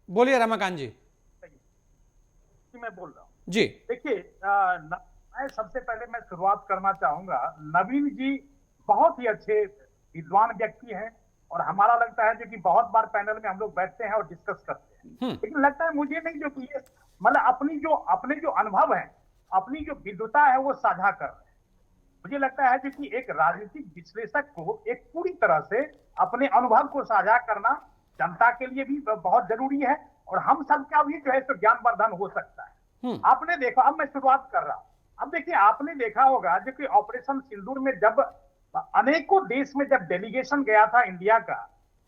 बोलिए रमाकांत जी। कि मैं बोल रहा हूँ। जी। देखिए, मैं सबसे पहले मैं शुरुआत करना चाहूंगा। नवीन जी बहुत ही अच्छे विद्वान व्यक्ति हैं, और हमारा लगता है जो कि बहुत बार पैनल में हम लोग बैठते हैं और डिस्कस करते हैं। हम्म। लेकिन लगता है मुझे नहीं जो कि ये मतलब अपने जो अनुभव है, अपनी जो विद्वता है वो साझा कर रहे हैं। मुझे लगता है जो कि एक राजनीतिक विश्लेषक को एक पूरी तरह से अपने अनुभव को साझा करना जनता के लिए भी बहुत जरूरी है, और हम सबका भी जो है तो ज्ञानवर्धन हो सकता है। हम्म। आपने देखा, अब मैं शुरुआत कर रहा हूं। अब देखिए, आपने देखा होगा जो कि ऑपरेशन सिंदूर में जब अनेकों देश में जब डेलीगेशन गया था इंडिया का,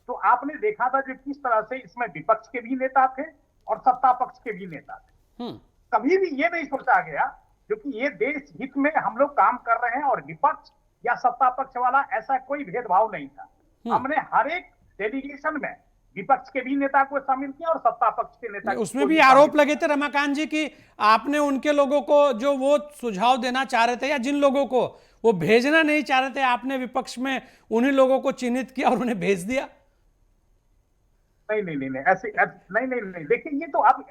तो आपने देखा था जो किस तरह से इसमें विपक्ष के भी नेता थे और सत्ता पक्ष के भी नेता थे। हम्म। कभी भी ये नहीं सोचा गया क्योंकि ये देश हित में हम लोग काम कर रहे हैं, और विपक्ष या सत्ता पक्ष वाला ऐसा कोई भेदभाव नहीं था। हम्म। हमने हर एक डेलीगेशन में विपक्ष के भी नेता को शामिल किया और सत्ता पक्ष के नेता उसमें को भी भी शामिल आरोप लगे किया। थे रमाकांत जी कि आपने उनके लोगों को जो वो सुझाव देना चाह रहे थे या जिन लोगों को वो भेजना नहीं चाह रहे थे, आपने विपक्ष में उन्हीं लोगों को चिन्हित किया और उन्हें भेज दिया। नहीं नहीं नहीं नहीं, नहीं नहीं नहीं, देखिए ये तो अब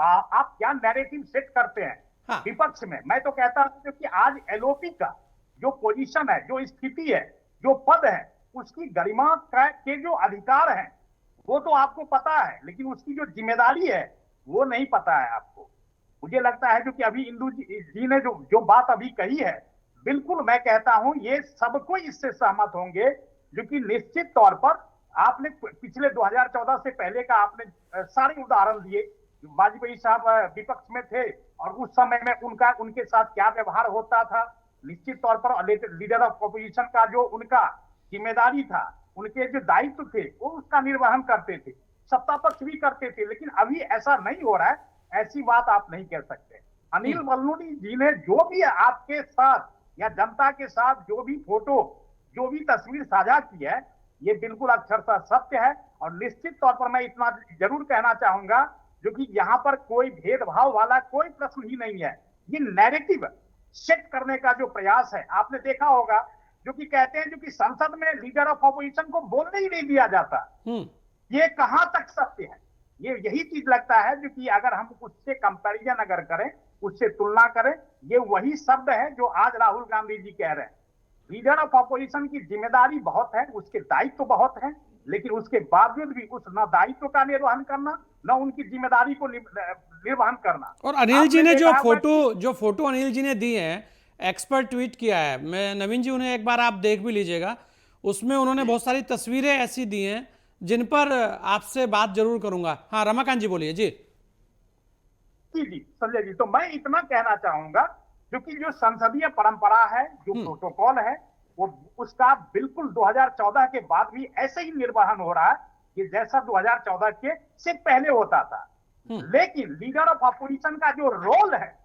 आप क्या नैरेटिव सेट करते हैं हाँ। विपक्ष में। मैं तो कहता हूं कि आज एलओपी का जो पोजीशन है, जो स्थिति है, जो पद है, उसकी गरिमा के जो अधिकार हैं वो तो आपको पता है, लेकिन उसकी जो जिम्मेदारी है वो नहीं पता है आपको। मुझे लगता है जो कि अभी इंदु जी ने जो जो बात अभी कही है, बिल्कुल मैं कहता हूं ये सबको इससे सहमत होंगे, जो कि निश्चित तौर पर आपने पिछले 2014 से पहले का आपने सारे उदाहरण दिए। वाजपेयी साहब विपक्ष में थे और उस समय में उनका उनके साथ क्या व्यवहार होता था। निश्चित तौर पर लीडर ऑफ ऑपोजिशन का जो उनका जिम्मेदारी था, उनके जो दायित्व थे वो उसका निर्वहन करते थे, सत्ता पक्ष भी करते थे। लेकिन अभी ऐसा नहीं हो रहा है, ऐसी बात आप नहीं कह सकते। अनिल बलूनी जी ने जो भी आपके साथ या जनता के साथ जो भी फोटो, जो भी तस्वीर साझा की है, ये बिल्कुल अक्षरशः सत्य है। और निश्चित तौर पर मैं इतना जरूर कहना चाहूंगा जो कि यहां पर कोई भेदभाव वाला कोई प्रश्न ही नहीं है। ये नैरेटिव सेट करने का जो प्रयास है, आपने देखा होगा जो कि कहते हैं जो कि संसद में लीडर ऑफ ऑपोजिशन को बोलने ही नहीं दिया जाता। हम्म। ये कहां तक सत्य है? ये यही चीज लगता है जो कि अगर हम उससे कंपैरिजन अगर करें, उससे तुलना करें, ये वही शब्द है जो आज राहुल गांधी जी कह रहे हैं। लीडर ऑफ ऑपोजिशन की जिम्मेदारी बहुत है, उसके दायित्व तो बहुत है, लेकिन उसके बावजूद भी उस न दायित्व का निर्वहन करना, न उनकी जिम्मेदारी को निर्वहन करना। और अनिल जी आपने ने देखा होगा कि जो फोटो अनिल जी ने दी है, एक्सपर्ट ट्वीट किया है, मैं नवीन जी उन्हें एक बार आप देख भी लीजिएगा। उसमें उन्होंने बहुत सारी तस्वीरें ऐसी दी हैं जिन पर आपसे बात जरूर करूंगा। हाँ रमाकांत जी बोलिए जी। जी जी संजय जी, तो मैं इतना कहना चाहूंगा क्योंकि जो संसदीय परंपरा है, जो हम्म। प्रोटोकॉल है, वो उसका बिल्कुल 2014 के बाद भी ऐसे ही निर्वहन हो रहा है कि जैसा 2014 के से पहले होता था। हम्म। लेकिन लीडर ऑफ अपोजिशन का जो रोल है,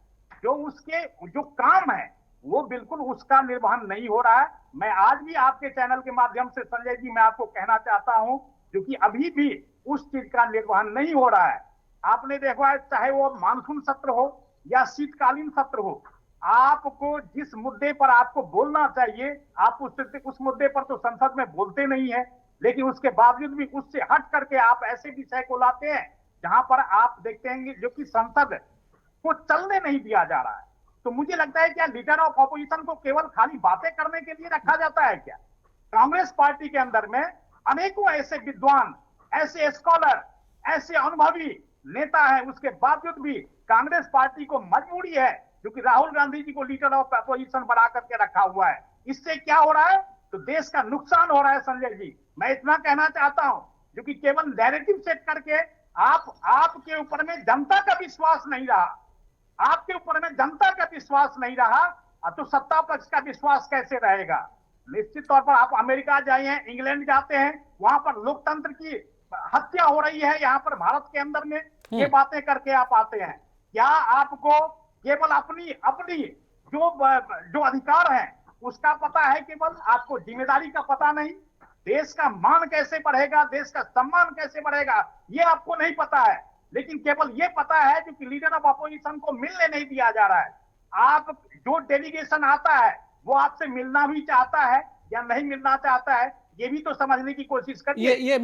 जो उसके जो काम है, वो बिल्कुल उसका निर्वहन नहीं हो रहा है। मैं आज भी आपके चैनल के माध्यम से संजय जी मैं आपको कहना चाहता हूं जो कि अभी भी उस चीज का निर्वहन नहीं हो रहा है। आपने देखा है, चाहे वो मानसून सत्र हो या शीतकालीन सत्र हो, आपको जिस मुद्दे पर आपको बोलना चाहिए, आप उस मुद्दे पर तो संसद में बोलते नहीं है। लेकिन उसके बावजूद भी उससे हट करके आप ऐसे विषय को लाते हैं जहां पर आप देखते हैं जो कि संसद को चलने नहीं दिया जा रहा है। तो मुझे लगता है क्या लीडर ऑफ ऑपोजिशन को केवल खाली बातें करने के लिए रखा जाता है क्या? कांग्रेस पार्टी के अंदर में अनेकों ऐसे विद्वान, ऐसे स्कॉलर, ऐसे अनुभवी नेता है, उसके बावजूद भी कांग्रेस पार्टी को मजबूरी है जो कि राहुल गांधी जी को लीडर ऑफ अपोजिशन बना करके रखा हुआ है। इससे क्या हो रहा है? तो देश का नुकसान हो रहा है संजय जी। मैं इतना कहना चाहता हूं जो कि केवल नैरेटिव सेट करके आपके ऊपर में जनता का विश्वास नहीं रहा, आपके ऊपर में जनता का विश्वास नहीं रहा, तो सत्ता पक्ष का विश्वास कैसे रहेगा? निश्चित तौर पर आप अमेरिका जाए हैं, इंग्लैंड जाते हैं, वहां पर लोकतंत्र की हत्या हो रही है, यहाँ पर भारत के अंदर में ये बातें करके आप आते हैं। क्या आपको केवल अपनी अपनी जो जो अधिकार है उसका पता है? केवल आपको जिम्मेदारी का पता नहीं, देश का मान कैसे बढ़ेगा, देश का सम्मान कैसे बढ़ेगा, ये आपको नहीं पता है। लेकिन केवल ये पता है जो कि लीडर ऑफ अपोजिशन को मिलने नहीं दिया जा रहा है। आप जो डेलीगेशन आता है वो आपसे मिलना भी चाहता है या नहीं मिलना चाहता है, ये भी तो समझने की कोशिश ये करिए। ये